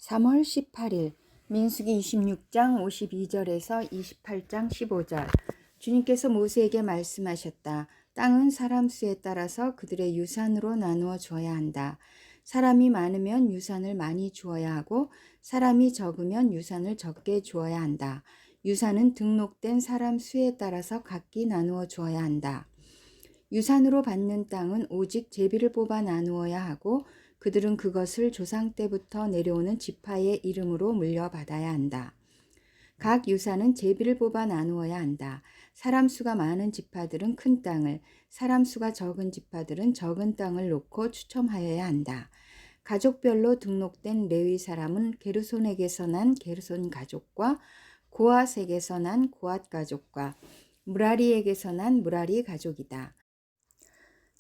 3월 18일 민수기 26장 52절에서 28장 15절. 주님께서 모세에게 말씀하셨다. 땅은 사람 수에 따라서 그들의 유산으로 나누어 줘야 한다. 사람이 많으면 유산을 많이 주어야 하고 사람이 적으면 유산을 적게 주어야 한다. 유산은 등록된 사람 수에 따라서 각기 나누어 주어야 한다. 유산으로 받는 땅은 오직 제비를 뽑아 나누어야 하고 그들은 그것을 조상 때부터 내려오는 지파의 이름으로 물려받아야 한다. 각 유산은 제비를 뽑아 나누어야 한다. 사람 수가 많은 지파들은 큰 땅을, 사람 수가 적은 지파들은 적은 땅을 놓고 추첨하여야 한다. 가족별로 등록된 레위 사람은 게르손에게서 난 게르손 가족과 고앗에게서 난 고앗 가족과 무라리에게서 난 무라리 가족이다.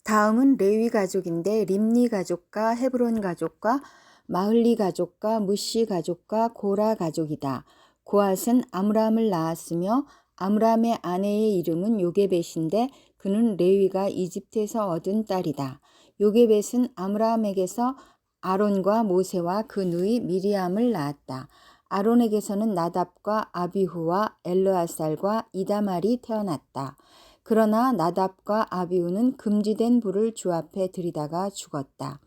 다음은 레위 가족인데 림니 가족과 헤브론 가족과 마흘리 가족과 무시 가족과 고라 가족이다. 고앗은 아므람을 낳았으며 아므람의 아내의 이름은 요게벳인데 그는 레위가 이집트에서 얻은 딸이다. 요게벳은 아므람에게서 아론과 모세와 그 누이 미리암을 낳았다. 아론에게서는 나답과 아비후와 엘르아살과 이다말이 태어났다. 그러나 나답과 아비후는 금지된 불을 주 앞에 들이다가 죽었다.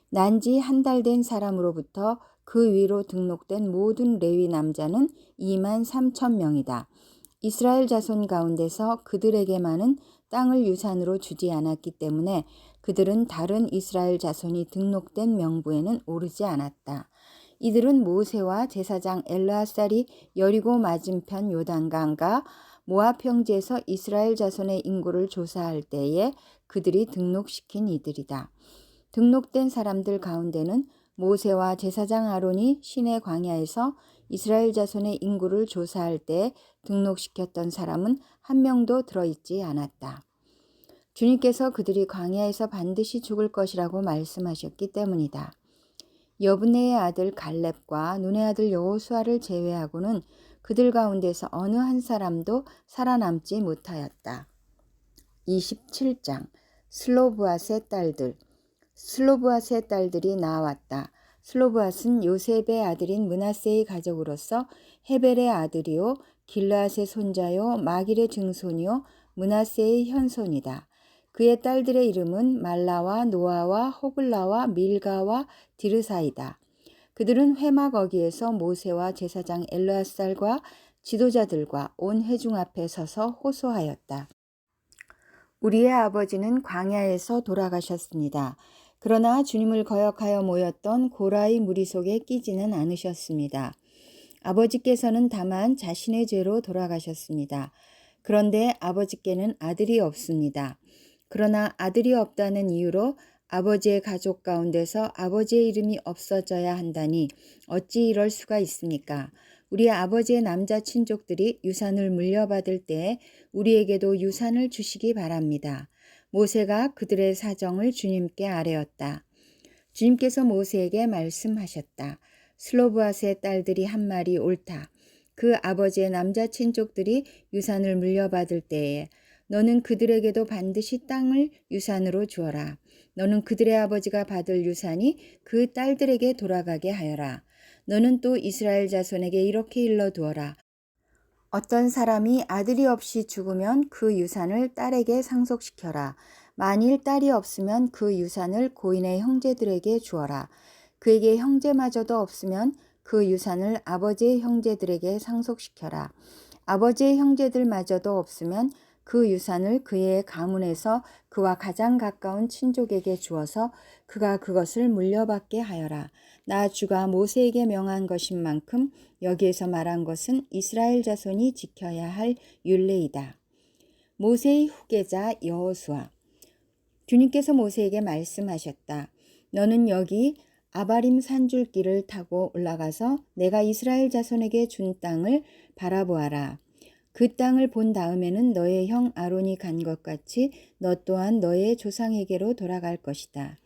난지 한 달 된 사람으로부터 그 위로 등록된 모든 레위 남자는 23,000명이다. 이스라엘 자손 가운데서 그들에게만은 땅을 유산으로 주지 않았기 때문에 그들은 다른 이스라엘 자손이 등록된 명부에는 오르지 않았다. 이들은 모세와 제사장 엘르아살이 여리고 맞은편 요단강과 모압 평지에서 이스라엘 자손의 인구를 조사할 때에 그들이 등록시킨 이들이다. 등록된 사람들 가운데는 모세와 제사장 아론이 시내 광야에서 이스라엘 자손의 인구를 조사할 때 등록시켰던 사람은 한 명도 들어있지 않았다. 주님께서 그들이 광야에서 반드시 죽을 것이라고 말씀하셨기 때문이다. 여분네의 아들 갈렙과 눈의 아들 여호수아를 제외하고는 그들 가운데서 어느 한 사람도 살아남지 못하였다. 27장 슬로브앗의 딸들. 슬로브앗의 딸들이 나왔다. 슬로브앗은 요셉의 아들인 므낫세의 가족으로서 헤벨의 아들이요 길르앗의 손자요 마길의 증손이요 므낫세의 현손이다. 그의 딸들의 이름은 말라와 노아와 호글라와 밀가와 디르사이다. 그들은 회막 어귀에서 모세와 제사장 엘르아살과 지도자들과 온 회중 앞에 서서 호소하였다. 우리의 아버지는 광야에서 돌아가셨습니다. 그러나 주님을 거역하여 모였던 고라의 무리 속에 끼지는 않으셨습니다. 아버지께서는 다만 자신의 죄로 돌아가셨습니다. 그런데 아버지께는 아들이 없습니다. 그러나 아들이 없다는 이유로 아버지의 가족 가운데서 아버지의 이름이 없어져야 한다니 어찌 이럴 수가 있습니까? 우리 아버지의 남자 친족들이 유산을 물려받을 때 우리에게도 유산을 주시기 바랍니다. 모세가 그들의 사정을 주님께 아뢰었다. 주님께서 모세에게 말씀하셨다. 슬로브앗의 딸들이 한 말이 옳다. 그 아버지의 남자 친족들이 유산을 물려받을 때에 너는 그들에게도 반드시 땅을 유산으로 주어라. 너는 그들의 아버지가 받을 유산이 그 딸들에게 돌아가게 하여라. 너는 또 이스라엘 자손에게 이렇게 일러두어라. 어떤 사람이 아들이 없이 죽으면 그 유산을 딸에게 상속시켜라. 만일 딸이 없으면 그 유산을 고인의 형제들에게 주어라. 그에게 형제마저도 없으면 그 유산을 아버지의 형제들에게 상속시켜라. 아버지의 형제들마저도 없으면 그 유산을 그의 가문에서 그와 가장 가까운 친족에게 주어서 그가 그것을 물려받게 하여라. 나 주가 모세에게 명한 것인 만큼 여기에서 말한 것은 이스라엘 자손이 지켜야 할 율례이다. 모세의 후계자 여호수아. 주님께서 모세에게 말씀하셨다. 너는 여기 아바림 산줄길을 타고 올라가서 내가 이스라엘 자손에게 준 땅을 바라보아라. 그 땅을 본 다음에는 너의 형 아론이 간 것 같이 너 또한 너의 조상에게로 돌아갈 것이다.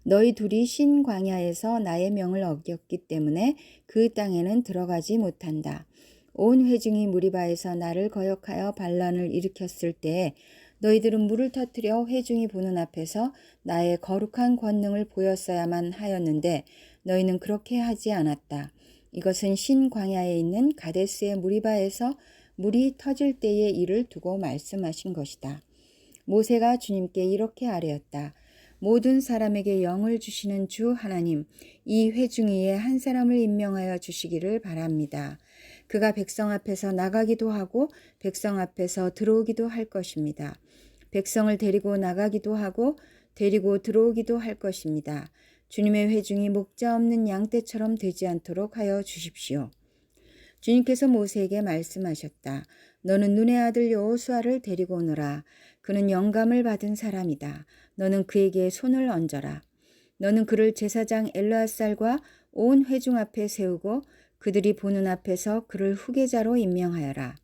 너희 둘이 신 광야에서 나의 명을 어겼기 때문에 그 땅에는 들어가지 못한다. 온 회중이 무리바에서 나를 거역하여 반란을 일으켰을 때에 너희들은 물을 터뜨려 회중이 보는 앞에서 나의 거룩한 권능을 보였어야만 하였는데 너희는 그렇게 하지 않았다. 이것은 신 광야에 있는 가데스의 무리바에서 물이 터질 때의 일을 두고 말씀하신 것이다. 모세가 주님께 이렇게 아뢰었다. 모든 사람에게 영을 주시는 주 하나님, 이 회중위에 한 사람을 임명하여 주시기를 바랍니다. 그가 백성 앞에서 나가기도 하고 백성 앞에서 들어오기도 할 것입니다. 백성을 데리고 나가기도 하고 데리고 들어오기도 할 것입니다. 주님의 회중이 목자 없는 양떼처럼 되지 않도록 하여 주십시오. 주님께서 모세에게 말씀하셨다. 너는 눈의 아들 여호수아를 데리고 오너라. 그는 영감을 받은 사람이다. 너는 그에게 손을 얹어라. 너는 그를 제사장 엘르앗살과 온 회중 앞에 세우고 그들이 보는 앞에서 그를 후계자로 임명하여라.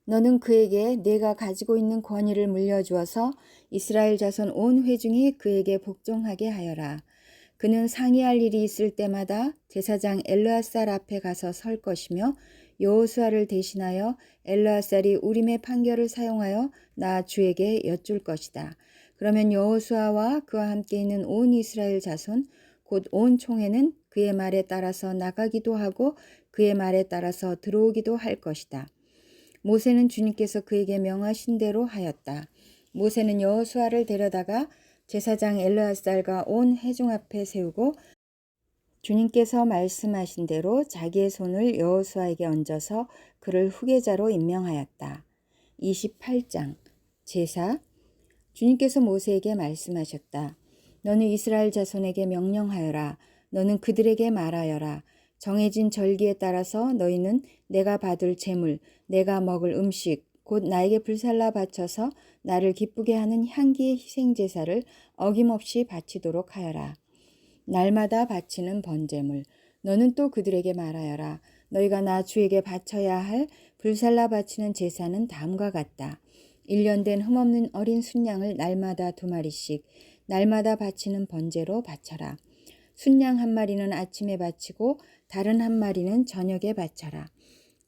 너는 그에게 내가 가지고 있는 권위를 물려주어서 이스라엘 자손 온 회중이 그에게 복종하게 하여라. 그는 상의할 일이 있을 때마다 제사장 엘르앗살 앞에 가서 설 것이며 여호수아를 대신하여 엘르앗살이 우림의 판결을 사용하여 나 주에게 여쭐 것이다. 그러면 여호수아와 그와 함께 있는 온 이스라엘 자손 곧 온 총회는 그의 말에 따라서 나가기도 하고 그의 말에 따라서 들어오기도 할 것이다. 모세는 주님께서 그에게 명하신 대로 하였다. 모세는 여호수아를 데려다가 제사장 엘르앗살과 온 회중 앞에 세우고 주님께서 말씀하신 대로 자기의 손을 여호수아에게 얹어서 그를 후계자로 임명하였다. 28장 제사 주님께서 모세에게 말씀하셨다. 너는 이스라엘 자손에게 명령하여라. 너는 그들에게 말하여라. 정해진 절기에 따라서 너희는 내가 받을 제물, 내가 먹을 음식, 곧 나에게 불살라 바쳐서 나를 기쁘게 하는 향기의 희생제사를 어김없이 바치도록 하여라. 날마다 바치는 번제물, 너는 또 그들에게 말하여라. 너희가 나 주에게 바쳐야 할 불살라 바치는 제사는 다음과 같다. 1년 된 흠없는 어린 순양을 날마다 2마리씩 날마다 바치는 번제로 바쳐라. 순양 1마리는 아침에 바치고 다른 1마리는 저녁에 바쳐라.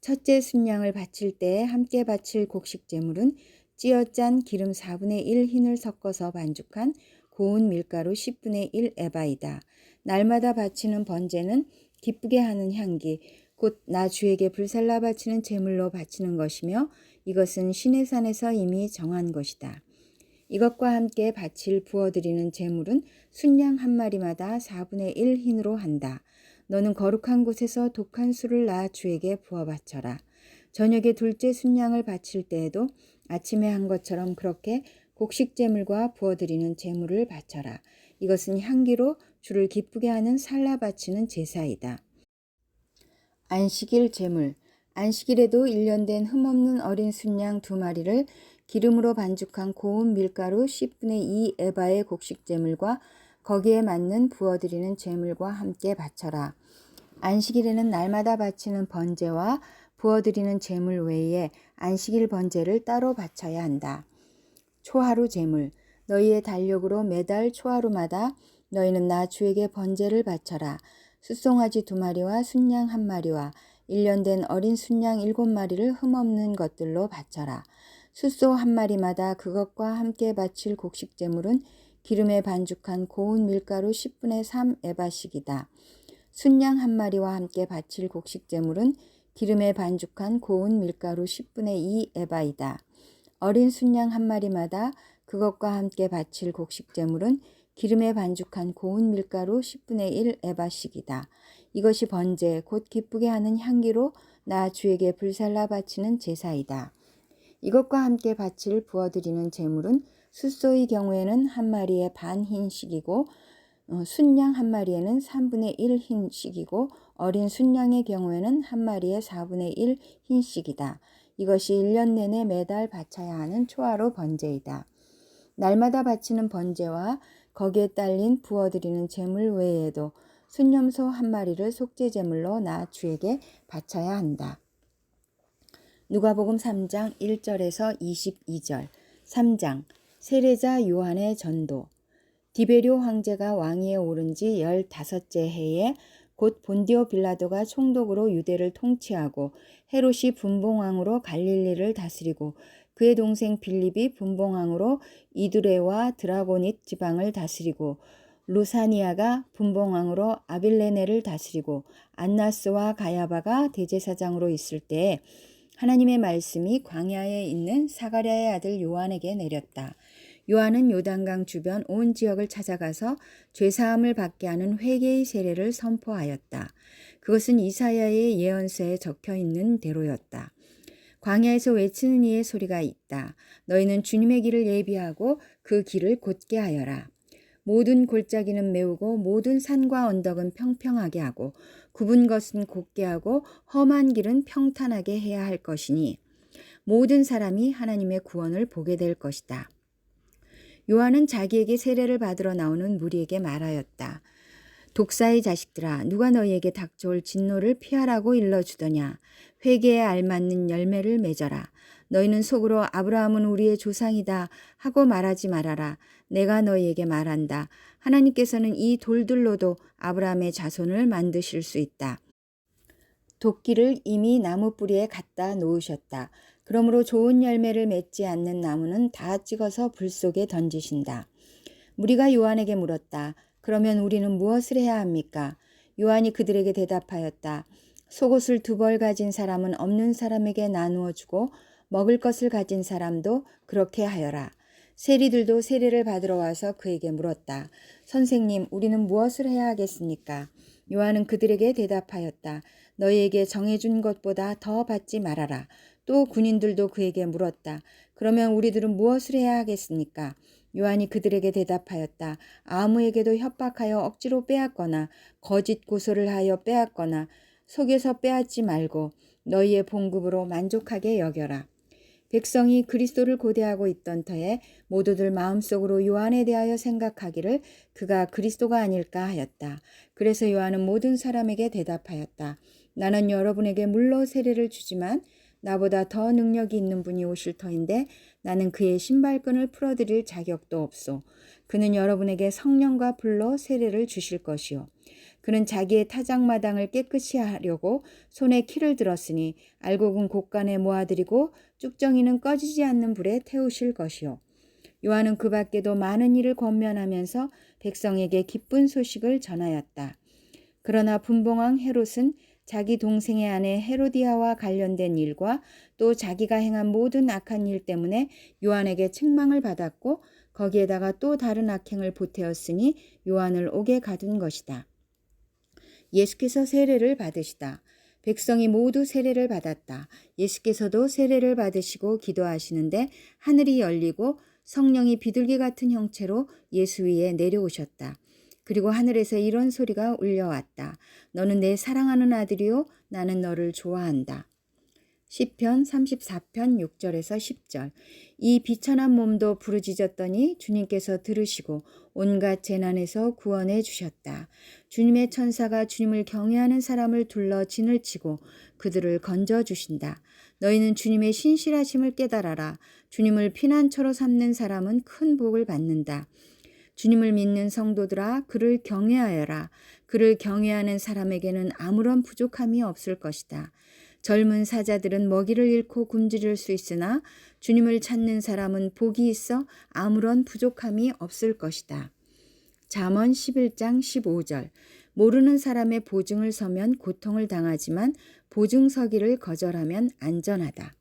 첫째 순양을 바칠 때에 함께 바칠 곡식 제물은 찌어 짠 기름 4분의 1 흰을 섞어서 반죽한 고운 밀가루 10분의 1 에바이다. 날마다 바치는 번제는 기쁘게 하는 향기, 곧 나 주에게 불살라 바치는 제물로 바치는 것이며 이것은 시내산에서 이미 정한 것이다. 이것과 함께 바칠 부어드리는 제물은 순양 1마리마다 4분의 1 흰으로 한다. 너는 거룩한 곳에서 독한 술을 나 주에게 부어 바쳐라. 저녁에 둘째 순양을 바칠 때에도 아침에 한 것처럼 그렇게 곡식 제물과 부어드리는 제물을 바쳐라. 이것은 향기로 주를 기쁘게 하는 살라 바치는 제사이다. 안식일 제물 안식일에도 1년 된 흠없는 어린 순양 2마리를 기름으로 반죽한 고운 밀가루 10분의 2 에바의 곡식 제물과 거기에 맞는 부어드리는 제물과 함께 바쳐라. 안식일에는 날마다 바치는 번제와 부어드리는 제물 외에 안식일 번제를 따로 바쳐야 한다. 초하루 제물 너희의 달력으로 매달 초하루마다 너희는 나 주에게 번제를 바쳐라. 숫송아지 2마리와 순양 1마리와 1년 된 어린 순양 7마리를 흠없는 것들로 바쳐라. 숫소 1마리마다 그것과 함께 바칠 곡식 제물은 기름에 반죽한 고운 밀가루 10분의 3 에바씩이다. 순양 1마리와 함께 바칠 곡식 제물은 기름에 반죽한 고운 밀가루 10분의 2 에바이다. 어린 순양 1마리마다 그것과 함께 바칠 곡식 제물은 기름에 반죽한 고운 밀가루 10분의 1 에바씩이다. 이것이 번제 곧 기쁘게 하는 향기로 나 주에게 불살라 바치는 제사이다. 이것과 함께 바칠 부어드리는 제물은 숫소의 경우에는 1마리에 반 흰식이고 순양 1마리에는 3분의 1 흰식이고 어린 순양의 경우에는 1마리에 4분의 1 흰식이다. 이것이 1년 내내 매달 바쳐야 하는 초하루 번제이다. 날마다 바치는 번제와 거기에 딸린 부어드리는 제물 외에도 순염소 1마리를 속죄 제물로 나 주에게 바쳐야 한다. 누가복음 3장 1절에서 22절 3장 세례자 요한의 전도 디베료 황제가 왕위에 오른 지 15째 해에 곧 본디오 빌라도가 총독으로 유대를 통치하고 헤롯이 분봉왕으로 갈릴리를 다스리고 그의 동생 빌립이 분봉왕으로 이두레와 드라고닛 지방을 다스리고 루사니아가 분봉왕으로 아빌레네를 다스리고 안나스와 가야바가 대제사장으로 있을 때에 하나님의 말씀이 광야에 있는 사가랴의 아들 요한에게 내렸다. 요한은 요단강 주변 온 지역을 찾아가서 죄사함을 받게 하는 회개의 세례를 선포하였다. 그것은 이사야의 예언서에 적혀 있는 대로였다. 광야에서 외치는 이의 소리가 있다. 너희는 주님의 길을 예비하고 그 길을 곧게 하여라. 모든 골짜기는 메우고 모든 산과 언덕은 평평하게 하고 굽은 것은 곧게 하고 험한 길은 평탄하게 해야 할 것이니 모든 사람이 하나님의 구원을 보게 될 것이다. 요한은 자기에게 세례를 받으러 나오는 무리에게 말하였다. 독사의 자식들아, 누가 너희에게 닥쳐올 진노를 피하라고 일러주더냐. 회개에 알맞는 열매를 맺어라. 너희는 속으로 아브라함은 우리의 조상이다 하고 말하지 말아라. 내가 너희에게 말한다. 하나님께서는 이 돌들로도 아브라함의 자손을 만드실 수 있다. 도끼를 이미 나무 뿌리에 갖다 놓으셨다. 그러므로 좋은 열매를 맺지 않는 나무는 다 찍어서 불 속에 던지신다. 무리가 요한에게 물었다. 그러면 우리는 무엇을 해야 합니까? 요한이 그들에게 대답하였다. 속옷을 2벌 가진 사람은 없는 사람에게 나누어 주고 먹을 것을 가진 사람도 그렇게 하여라. 세리들도 세례를 받으러 와서 그에게 물었다. 선생님, 우리는 무엇을 해야 하겠습니까? 요한은 그들에게 대답하였다. 너희에게 정해준 것보다 더 받지 말아라. 또 군인들도 그에게 물었다. 그러면 우리들은 무엇을 해야 하겠습니까? 요한이 그들에게 대답하였다. 아무에게도 협박하여 억지로 빼앗거나 거짓 고소를 하여 빼앗거나 속여서 빼앗지 말고 너희의 봉급으로 만족하게 여겨라. 백성이 그리스도를 고대하고 있던 터에 모두들 마음속으로 요한에 대하여 생각하기를 그가 그리스도가 아닐까 하였다. 그래서 요한은 모든 사람에게 대답하였다. 나는 여러분에게 물로 세례를 주지만 나보다 더 능력이 있는 분이 오실 터인데 나는 그의 신발끈을 풀어드릴 자격도 없소. 그는 여러분에게 성령과 불로 세례를 주실 것이요. 그는 자기의 타작마당을 깨끗이 하려고 손에 키를 들었으니 알곡은 곳간에 모아들이고 쭉정이는 꺼지지 않는 불에 태우실 것이요. 요한은 그 밖에도 많은 일을 권면하면서 백성에게 기쁜 소식을 전하였다. 그러나 분봉왕 헤롯은 자기 동생의 아내 헤로디아와 관련된 일과 또 자기가 행한 모든 악한 일 때문에 요한에게 책망을 받았고 거기에다가 또 다른 악행을 보태었으니 요한을 옥에 가둔 것이다. 예수께서 세례를 받으시다. 백성이 모두 세례를 받았다. 예수께서도 세례를 받으시고 기도하시는데 하늘이 열리고 성령이 비둘기 같은 형체로 예수 위에 내려오셨다. 그리고 하늘에서 이런 소리가 울려왔다. 너는 내 사랑하는 아들이요 나는 너를 좋아한다. 시편 34편 6절에서 10절. 이 비천한 몸도 부르짖었더니 주님께서 들으시고 온갖 재난에서 구원해 주셨다. 주님의 천사가 주님을 경외하는 사람을 둘러 진을 치고 그들을 건져 주신다. 너희는 주님의 신실하심을 깨달아라. 주님을 피난처로 삼는 사람은 큰 복을 받는다. 주님을 믿는 성도들아 그를 경외하여라. 그를 경외하는 사람에게는 아무런 부족함이 없을 것이다. 젊은 사자들은 먹이를 잃고 굶주릴 수 있으나 주님을 찾는 사람은 복이 있어 아무런 부족함이 없을 것이다. 잠언 11장 15절. 모르는 사람의 보증을 서면 고통을 당하지만 보증 서기를 거절하면 안전하다.